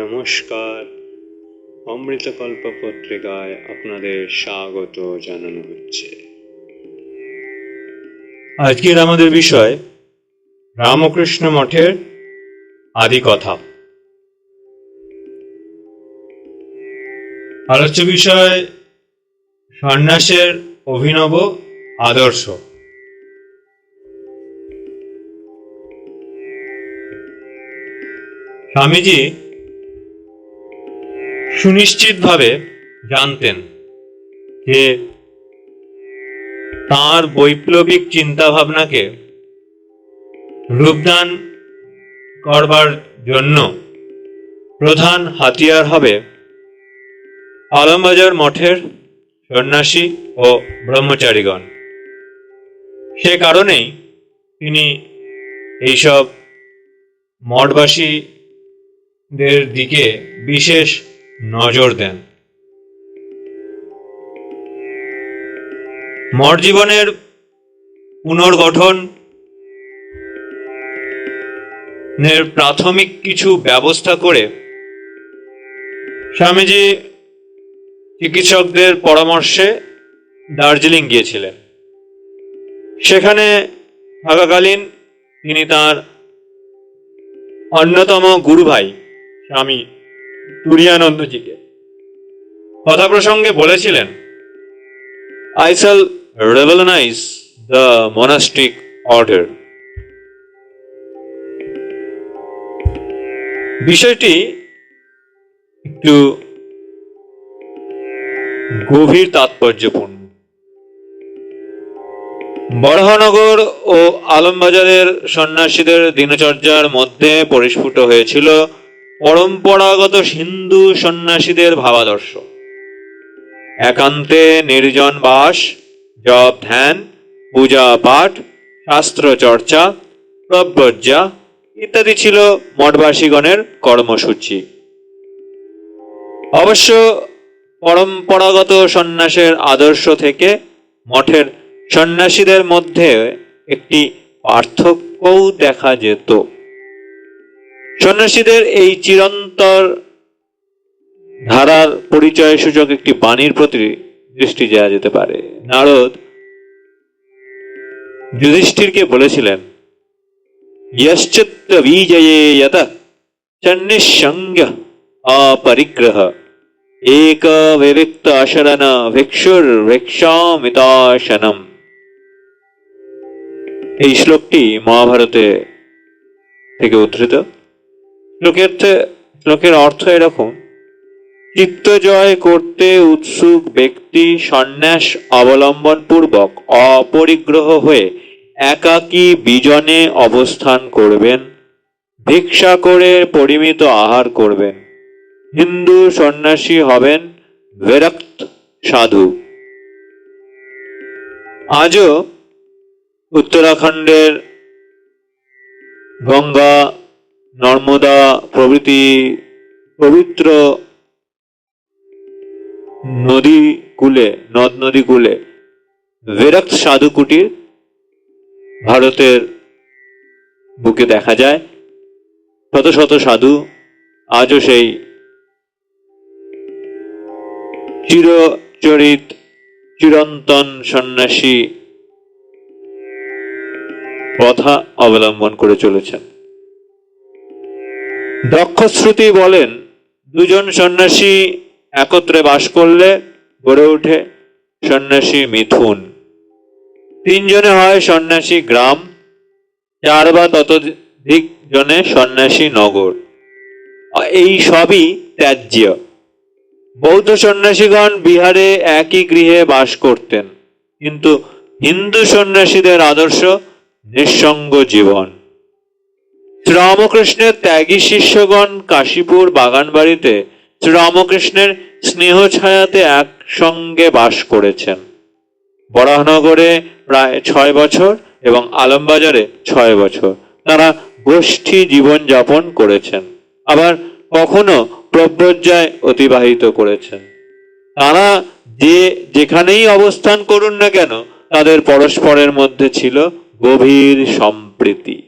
নমস্কার, অমৃতকল্প পত্রিকায় আপনাদের স্বাগত জানানো হচ্ছে। আজকের আমাদের বিষয় রামকৃষ্ণ মঠের আদি কথা। আলোচ্য বিষয় সন্ন্যাসের অভিনব আদর্শ। স্বামীজি সুনিশ্চিতভাবে জানতেন যে তাঁর বৈপ্লবিক চিন্তাভাবনাকে রূপদান করবার জন্য প্রধান হাতিয়ার হবে আলমবাজার মঠের সন্ন্যাসী ও ব্রহ্মচারীগণ। সে কারণেই তিনি এইসব মঠবাসীদের দিকে বিশেষ নজর দেন। মঠ জীবনের পুনর্গঠনের প্রাথমিক কিছু ব্যবস্থা করে স্বামীজি চিকিৎসকদের পরামর্শে দার্জিলিং গিয়েছিলেন। সেখানে থাকাকালীন তিনি তাঁর অন্যতম গুরু ভাই স্বামী তুরীয়ানন্দজিকে কথা প্রসঙ্গে বলেছিলেন, I shall revolutionize the monastic order. বিষয়টি একটু গভীর তাৎপর্যপূর্ণ। বরাহনগর ও আলমবাজারের সন্ন্যাসীদের দিনচর্যার মধ্যে পরিস্ফুট হয়েছিল পরম্পরাগত হিন্দু সন্ন্যাসীদের ভাবাদর্শ। একান্তে নির্জন বাস, জপ ধ্যান, পূজা পাঠ, শাস্ত্র চর্চা, ব্রহ্মচর্যা ইত্যাদি ছিল মঠবাসীগণের কর্মসূচি। অবশ্য পরম্পরাগত সন্ন্যাসের আদর্শ থেকে মঠের সন্ন্যাসীদের মধ্যে একটি পার্থক্যও দেখা যেত। সন্ন্যাসীদের এই চিরন্তর ধারার পরিচয় সূচক একটি বাণীর প্রতি দৃষ্টি দেওয়া যেতে পারে। নারদ যুধিষ্ঠিরকে বলেছিলেন, যশ্চিত্ত বিজয়ে যত সন্নিঃসঙ্গ অপরিগ্রহ এক বিবিক্ত অশরণ ভিক্ষুর ভিক্ষামিতাশনম। এই শ্লোকটি মহাভারতে থেকে উদ্ধৃত। শ্লোকের অর্থ এরকম: চিত্ত জয় করতে উৎসুক ব্যক্তি সন্ন্যাস অবলম্বন পূর্বক অপরিগ্রহ হয়ে একাকী বিজনে অবস্থান করবেন, ভিক্ষা করে পরিমিত আহার করবেন, হিন্দু সন্ন্যাসী হবেন, বিরক্ত সাধু। আজও উত্তরাখণ্ডের গঙ্গা, নর্মদা প্রভৃতি পবিত্র নদ নদী কূলে বিরক্ত সাধু কুটির ভারতের বুকে দেখা যায়। শত শত সাধু আজও সেই চিরচরিত চিরন্তন সন্ন্যাসী পথা অবলম্বন করে চলেছেন। দক্ষশ্রুতি বলেন, দুজন সন্ন্যাসী একত্রে বাস করলে গড়ে ওঠে সন্ন্যাসী মিথুন, তিনজনে হয় সন্ন্যাসী গ্রাম, চার বা ততোধিক জনে সন্ন্যাসী নগর। এই সবই ত্যায্য। বৌদ্ধ সন্ন্যাসীগণ বিহারে একই গৃহে বাস করতেন, কিন্তু হিন্দু সন্ন্যাসীদের আদর্শ নিঃসঙ্গ জীবন। শ্রীরামকৃষ্ণের ত্যাগী শিষ্যগণ কাশীপুর বাগানবাড়িতে শ্রীরামকৃষ্ণের স্নেহ ছায়াতে একসঙ্গে বাস করেছেন। বরাহনগরে প্রায় 6 বছর এবং আলমবাজারে 6 বছর তারা গোষ্ঠী জীবন যাপন করেছেন, আবার কখনো ব্রহ্মচর্যায় অতিবাহিত করেছেন। তারা যেখানেই অবস্থান করুন না কেন, তাদের পরস্পরের মধ্যে ছিল গভীর সম্প্রীতি।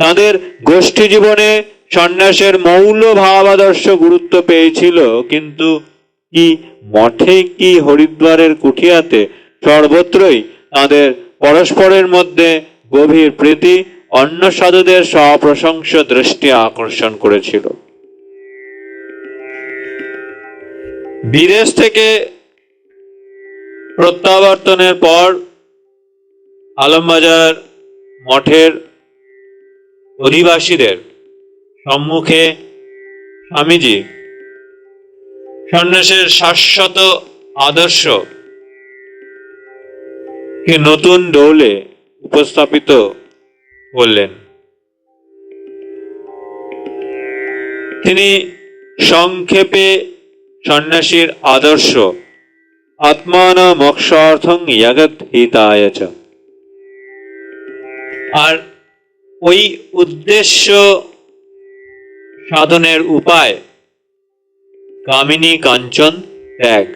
তাদের গোষ্ঠী জীবনে সন্ন্যাসের মৌল ভাবাদর্শ গুরুত্ব পেয়েছিল, কিন্তু কি মঠে কি হরিদ্বারের কুঠিয়াতে সর্বত্রই তাদের পরস্পরের মধ্যে গভীর প্রীতি অন্য সাধুদের সপ্রশংস দৃষ্টি আকর্ষণ করেছিল। বিদেশ থেকে প্রত্যাবর্তনের পর আলমবাজার মঠের অধিবাসীদের সম্মুখে স্বামীজি সন্ন্যাসের শাশ্বত আদর্শ কে নতুন ডৌলে উপস্থাপিত করলেন। তিনি সংক্ষেপে সন্ন্যাসীর আদর্শ আত্মান মোক্ষার্থং জগৎ হিতায় চ, আর ওই উদ্দেশ্য সাধনের উপায় কামিনী কাঞ্চন ত্যাগ।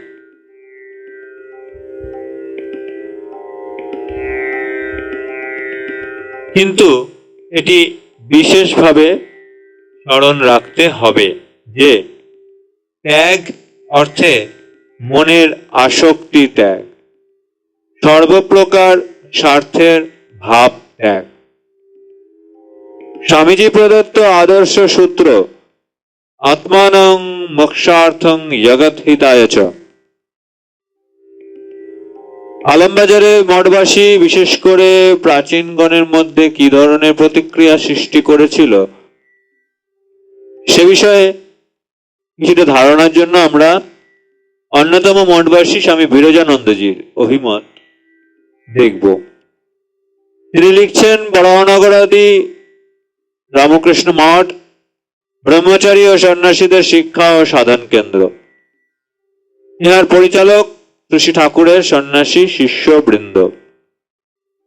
কিন্তু এটি বিশেষভাবে স্মরণ রাখতে হবে যে ত্যাগ অর্থে মনের আসক্তি ত্যাগ, সর্বপ্রকার স্বার্থের ভাব ত্যাগ। স্বামীজি প্রদত্ত আদর্শ সূত্র আত্মানং মোক্ষার্থং জগৎ হিতায় চ, আলমবাজারে মঠবাসী বিশেষ করে প্রাচীনগণের মধ্যে কি ধরনের প্রতিক্রিয়া সৃষ্টি করেছিল সে বিষয়ে কিছুটা ধারণার জন্য আমরা অন্যতম মঠবাসী স্বামী বিরজানন্দজির অভিমত দেখব। তিনি লিখছেন, বরাহনগরাদি রামকৃষ্ণ মঠ ব্রহ্মচারী ও সন্ন্যাসীদের শিক্ষা ও সাধন কেন্দ্র। ইহার পরিচালক শ্রী ঠাকুরের সন্ন্যাসী শিষ্য বৃন্দ।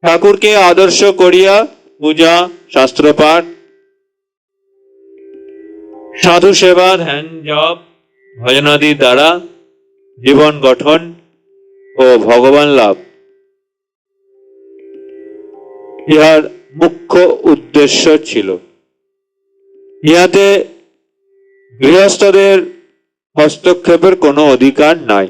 ঠাকুরকে আদর্শ করিয়া পূজা, শাস্ত্রপাঠ, সাধু সেবা, ধ্যান, জপ, ভজনাদি দ্বারা জীবন গঠন ও ভগবান লাভ ইহার মুখ্য উদ্দেশ্য ছিল। ইহাতে গৃহস্থদের হস্তক্ষেপের কোনো অধিকার নাই।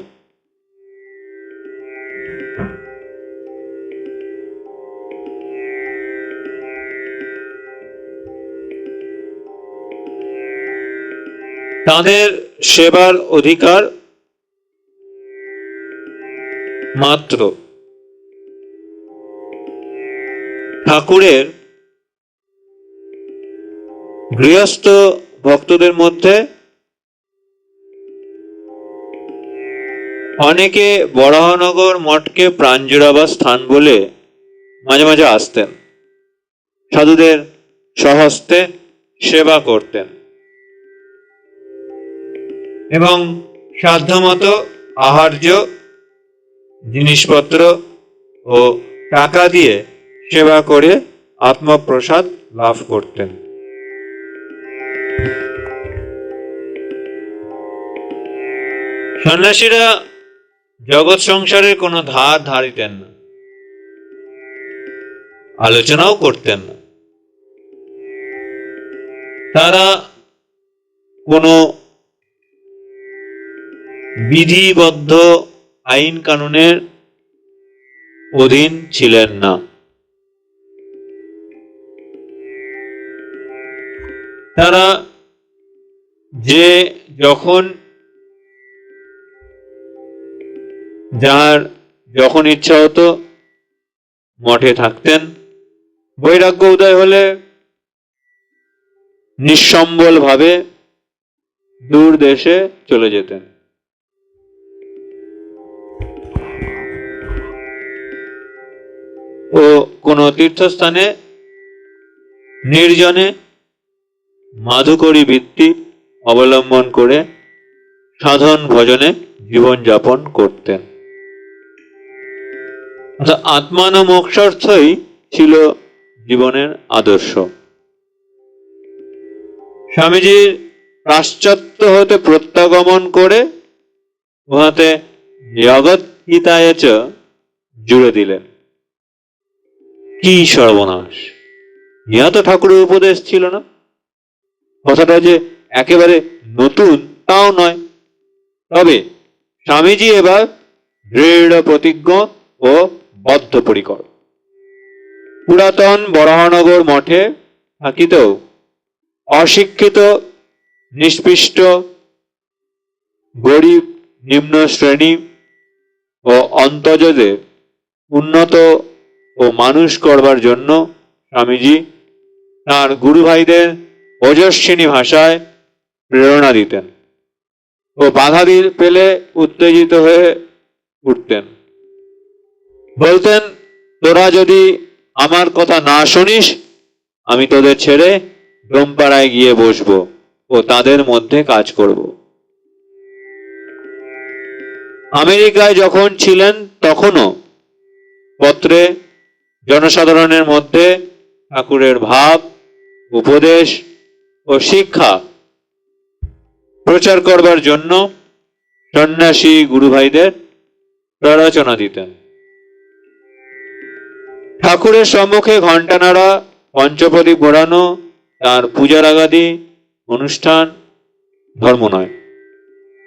তাদের সেবার অধিকার মাত্র। ঠাকুরের গৃহস্থ ভক্তদের মধ্যে অনেকে বরাহনগর মঠকে প্রাণ জুড়াবার স্থান বলে মাঝে মাঝে আসতেন, সাধুদের স্বহস্তে সেবা করতেন এবং সাধ্যমতো আহার্য জিনিসপত্র ও টাকা দিয়ে সেবা করে আত্মপ্রসাদ লাভ করতেন। সন্ন্যাসীরা জগৎ সংসারের কোনো ধার ধারিতেন না, আলোচনাও করতেন না। তারা কোনো বিধিবদ্ধ আইন কানুনের অধীন ছিলেন না। তারা যে যখন যার যখন ইচ্ছা হতো মঠে থাকতেন, বৈরাগ্য উদয় হলে নিঃসম্বল ভাবে দূর দেশে চলে যেতেন। ও কোনো তীর্থস্থানে নির্জনে মাধুকরী বৃত্তি অবলম্বন করে সাধন ভজনে জীবন যাপন করতেন। আত্মান মোক্ষার্থই ছিল জীবনের আদর্শ। স্বামীজির পাশ্চাত্য হতে প্রত্যাগমন করে উহাতে জগৎ হিতায় চ জুড়ে দিলেন। কি সর্বনাশ! ইহা তো ঠাকুরের উপদেশ ছিল না। কথাটা যে একেবারে নতুন তাও নয়, তবে স্বামীজি এবার দৃঢ় প্রতিজ্ঞ ও বদ্ধপরিকর। পুরাতন বরাহনগর মঠে থাকিতেও অশিক্ষিত, নিষ্পৃষ্ট, গরিব, নিম্ন শ্রেণী ও অন্তর্জদের উন্নত ও মানুষ করবার জন্য স্বামীজি তাঁর গুরু ভাইদের ওজস্বিনী ভাষায় প্রেরণা দিতেন ও বাধা পেলে উত্তেজিত হয়ে উঠতেন। বলতেন, তোরা যদি আমার কথা না শুনিস, আমি তোদের ছেড়ে ডোমপাড়ায় গিয়ে বসবো ও তাদের মধ্যে কাজ করব। আমেরিকায় যখন ছিলেন তখনও পত্রে জনসাধারণের মধ্যে ঠাকুরের ভাব, উপদেশ ও শিক্ষা প্রচার করবার জন্য সন্ন্যাসী গুরুভাইদের প্ররোচনা দিতেন। ঠাকুরের সম্মুখে ঘণ্টা নাড়া, পঞ্চপ্রদীপ ঘোরানো তার পূজারাগাদি অনুষ্ঠান ধর্ম নয়।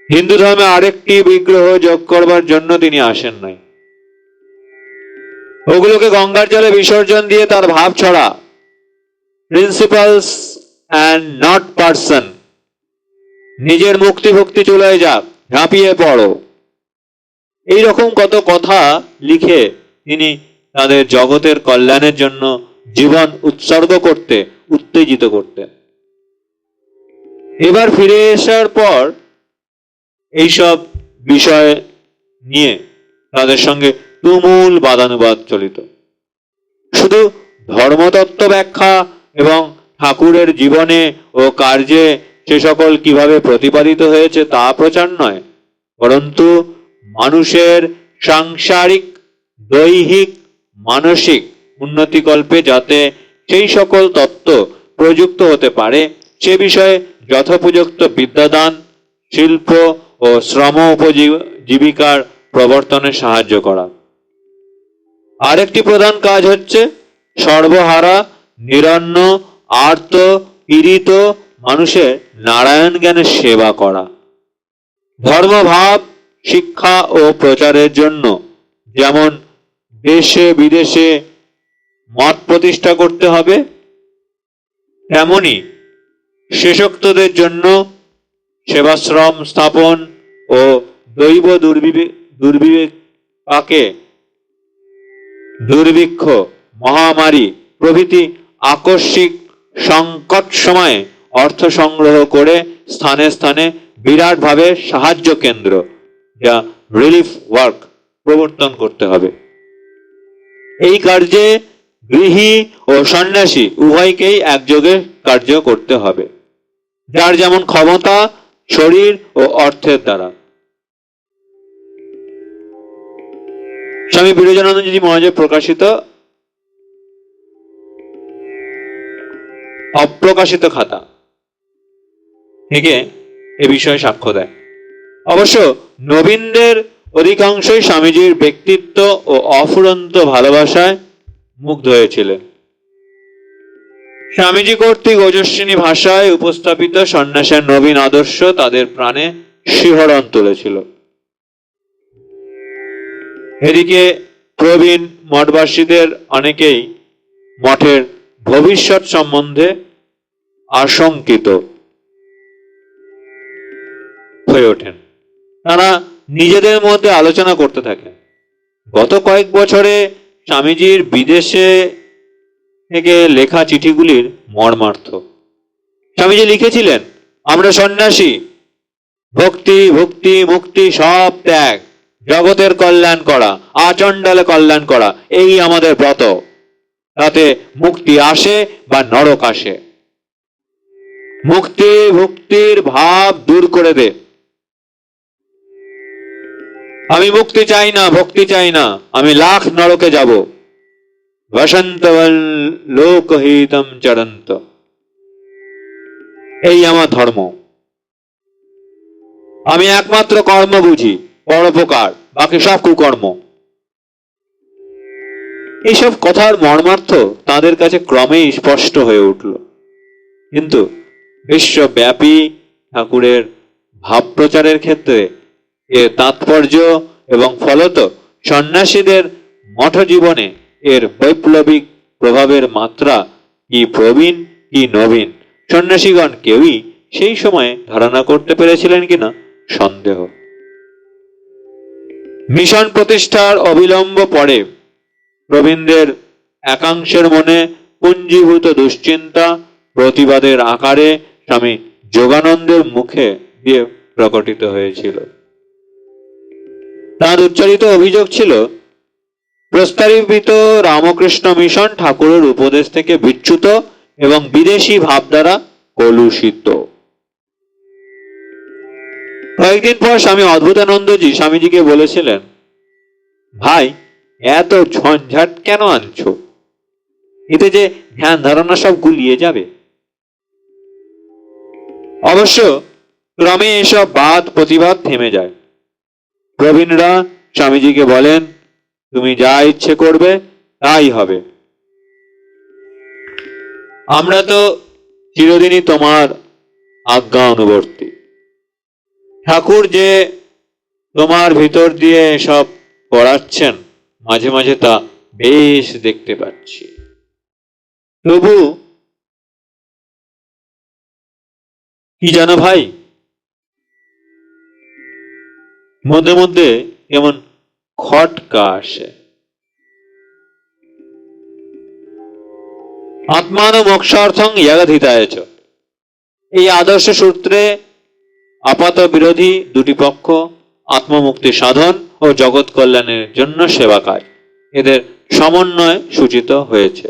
হিন্দু ধর্মে আরেকটি বিগ্রহ যোগ করবার জন্য তিনি আসেন নাই। ওগুলোকে গঙ্গার জলে বিসর্জন দিয়ে তার ভাব ছড়া, প্রিন্সিপালস অ্যান্ড নট পার্সন, নিজের মুক্তি ভক্তি চলে যাক, ঝাঁপিয়ে পড়ো, এইরকম কত কথা লিখে তিনি তাদের জগতের কল্যাণের জন্য জীবন উৎসর্গ করতে উত্তেজিত করতেন। এবার ফিরে আসার পর এইসব বিষয় নিয়ে তাদের সঙ্গে তুমুল বাদানুবাদ চলিত। শুধু ধর্মতত্ত্ব ব্যাখ্যা এবং ঠাকুরের জীবনে ও কার্যে সে সকল কিভাবে প্রতিপাদিত হয়েছে তা প্রচার নয়, পরন্তু মানুষের সাংসারিক, দৈহিক, মানসিক উন্নতিকল্পে যাতে সেই সকল তত্ত্ব প্রযুক্ত হতে পারে সে বিষয়ে যথোপযুক্ত বিদ্যাদান, শিল্প ও শ্রম উপজীবিকার প্রবর্তনে সাহায্য করা। আরেকটি প্রধান কাজ হচ্ছে সর্বহারা, নিরন্ন, আর্ত, পীড়িত মানুষের নারায়ণ জ্ঞানের সেবা করা। ধর্মভাব শিক্ষা ও প্রচারের জন্য যেমন দেশে বিদেশে মঠ প্রতিষ্ঠা করতে হবে, তেমনি শেষোক্তদের জন্য সেবাশ্রম স্থাপন ও দৈব দুর্বিপাকে, দুর্ভিক্ষ, মহামারী প্রভৃতি আকস্মিক সংকট সময়ে অর্থ সংগ্রহ করে স্থানে স্থানে বিরাটভাবে সাহায্য কেন্দ্র, যা রিলিফ ওয়ার্ক, প্রবর্তন করতে হবে। এই কার্যে গৃহী ও সন্ন্যাসী উভয়কেই একযোগে কার্য করতে হবে, যার যেমন ক্ষমতা, শরীর ও অর্থের দ্বারা। স্বামী বিরজানন্দজি মহারাজের প্রকাশিত অপ্রকাশিত খাতা থেকে এ বিষয়ে সাক্ষ্য দেয়। অবশ্য নবীনদের অধিকাংশই স্বামীজির ব্যক্তিত্ব ও অফুরন্ত ভালোবাসায় মুগ্ধ হয়েছিলেন। স্বামীজি কর্তৃক ওজস্বিনী ভাষায় উপস্থাপিত সন্ন্যাসের নবীন আদর্শ তাদের প্রাণে শিহরণ তুলেছিল। এদিকে প্রবীণ মঠবাসীদের অনেকেই মঠের ভবিষ্যৎ সম্বন্ধে আশঙ্কিত হয়ে ওঠেন। তারা নিজেদের মধ্যে আলোচনা করতে থাকেন। গত কয়েক বছরে স্বামীজির বিদেশে থেকে লেখা চিঠিগুলির মর্মার্থ। স্বামীজি লিখেছিলেন, আমরা সন্ন্যাসী, ভক্তি ভক্তি মুক্তি সব ত্যাগ, জগতের কল্যাণ করা, আচণ্ডালে কল্যাণ করা, এই আমাদের ব্রত। তাতে মুক্তি আসে বা নরক আসে। মুক্তি ভক্তির ভাব দূর করে দে। আমি মুক্তি চাই না, ভক্তি চাই না, আমি লাখ নরকে যাব। বসন্তবল লোকহিতম চরন্ত, এই আমার ধর্ম। আমি একমাত্র কর্ম বুঝি, পরোপকার, বাকি সব কুকর্ম। এইসব কথার মর্মার্থ তাদের কাছে ক্রমেই স্পষ্ট হয়ে উঠল। কিন্তু বিশ্বব্যাপী ঠাকুরের ভাব প্রচারের ক্ষেত্রে এর তাৎপর্য এবং ফলত সন্ন্যাসীদের মঠ জীবনে এর বৈপ্লবিক প্রভাবের মাত্রা কি প্রবীণ কি নবীন সন্ন্যাসীগণ কেউই সেই সময়ে ধারণা করতে পেরেছিলেন কিনা সন্দেহ। মিশন প্রতিষ্ঠার অবিলম্ব পরে প্রবীণদের একাংশের মনে পুঞ্জীভূত দুশ্চিন্তা প্রতিবাদের আকারে স্বামী যোগানন্দের মুখে দিয়ে প্রকটিত হয়েছিল। তার উচ্চারিত অভিযোগ ছিল, প্রস্তাবিত রামকৃষ্ণ মিশন ঠাকুরের উপদেশ থেকে বিচ্যুত এবং বিদেশি ভাব দ্বারা কলুষিত। কয়েকদিন পর স্বামী অদ্ভুতানন্দজি স্বামীজিকে বলেছিলেন, ভাই এত ঝঞ্ঝাট কেন আনছো? এতে যে ধ্যান ধারণা সব গুলিয়ে যাবে। অবশ্য ক্রমে এসব বাদ প্রতিবাদ থেমে যায়। প্রবীণরা স্বামীজিকে বলেন, তুমি যা ইচ্ছে করবে তাই হবে, আমরা তো চিরদিনই তোমার আজ্ঞা অনুবর্তী। ঠাকুর যে তোমার ভিতর দিয়ে এসব করাচ্ছেন মাঝে মাঝে তা বেশ দেখতে পাচ্ছি। তবু কি জানো ভাই, মধ্যে মধ্যে এমন খটকা আসে। আত্মান মোক্ষার্থং ইয়াগধিতায়চ, এই আদর্শ সূত্রে আপাত বিরোধী দুটি পক্ষ আত্মমুক্তি সাধন ও জগৎ কল্যাণের জন্য সেবা কাজ, এদের সমন্বয় সূচিত হয়েছে।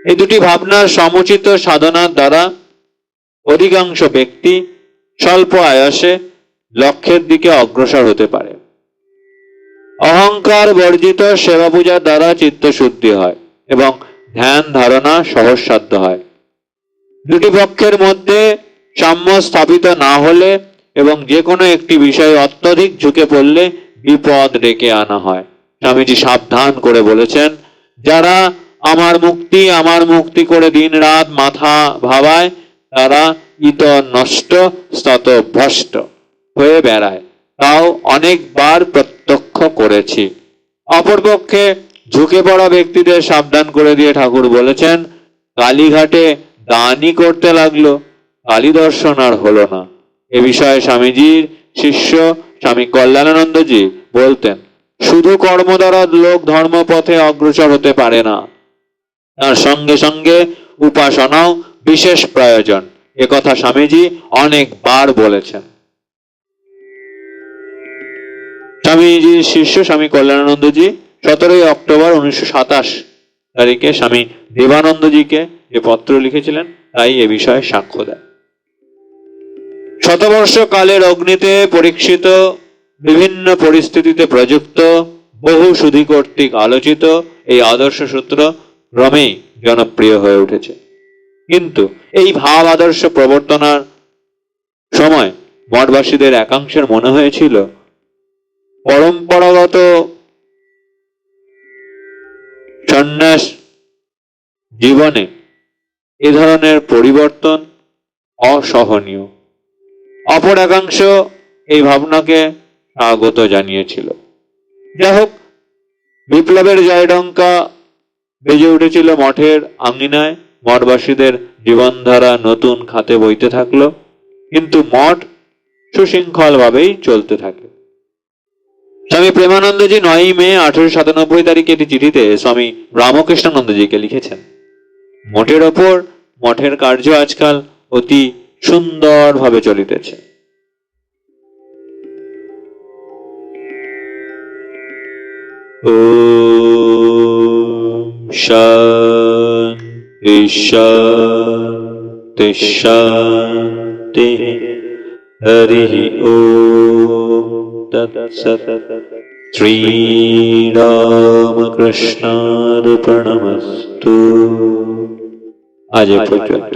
এই দুটি ভাবনার সমুচিত সাধনার দ্বারা অধিকাংশ ব্যক্তি স্বল্প আয়াসে লক্ষ্যের দিকে অগ্রসর হতে পারে। অহংকার বর্জিত সেবা পূজার দ্বারা চিত্তশুদ্ধি হয় এবং ধ্যান ধারণা সহজসাধ্য হয়। দুটি পক্ষের মধ্যে সাম্য স্থাপিত না হলে এবং যে কোনো একটি বিষয়ে অত্যধিক ঝুঁকে পড়লে বিপদ ডেকে আনা হয়। স্বামীজি সাবধান করে বলেছেন, যারা আমার মুক্তি করে দিন রাত মাথা ভাবায় তারা ইতর নষ্ট স্তত ভ্রষ্ট হয়ে বেড়ায়, তাও অনেকবার প্রত্যক্ষ করেছি। অপরপক্ষে ঝুঁকে পড়া ব্যক্তিদের সাবধান করে দিয়ে ঠাকুর বলেছেন, কালীঘাটে দানই করতে লাগলো, কালী দর্শন আর হলো না। এ বিষয়ে স্বামীজির শিষ্য স্বামী কল্যাণানন্দজি বলতেন, শুধু কর্ম দ্বারা লোক ধর্মপথে অগ্রসর হতে পারে না, তার সঙ্গে সঙ্গে উপাসনাও বিশেষ প্রয়োজন। একথা স্বামীজি অনেকবার বলেছেন। স্বামীজির শিষ্য স্বামী কল্যাণানন্দজি 17 অক্টোবর 1927 তারিখে স্বামী দেবানন্দজিকে যে পত্র লিখেছিলেন তাই এ বিষয়ে সাক্ষ্য দেয়। শতবর্ষ কালের অগ্নিতে পরীক্ষিত, বিভিন্ন পরিস্থিতিতে প্রযুক্ত, বহু সুধী কর্তৃক আলোচিত এই আদর্শ সূত্র ক্রমেই জনপ্রিয় হয়ে উঠেছে। কিন্তু এই ভাব আদর্শ প্রবর্তনার সময় মঠবাসীদের একাংশের মনে হয়েছিল, পরম্পরাগত সন্ন্যাস জীবনে এ ধরনের পরিবর্তন অসহনীয়। অপর একাংশ এই ভাবনাকে স্বাগত জানিয়েছিল। যাই হোক, বিপ্লবের জয়ডঙ্কা বেজে উঠেছিল মঠের আঙিনায়, মঠবাসীদের জীবনধারা নতুন খাতে বইতে থাকলো, কিন্তু মঠ সুশৃঙ্খল ভাবেই চলতে থাকে। স্বামী প্রেমানন্দজি 9 মে 1897 তারিখে একটি চিঠিতে স্বামী রামকৃষ্ণানন্দজিকে লিখেছেন, মঠের ওপর মঠের কার্য আজকাল অতি সুন্দরভাবে চলিতেছে। ওম শান্তি শান্তি শান্তি। হরি ওম তৎসৎ। শ্রী রামকৃষ্ণার্পণমস্তু। আজ পর্যন্ত।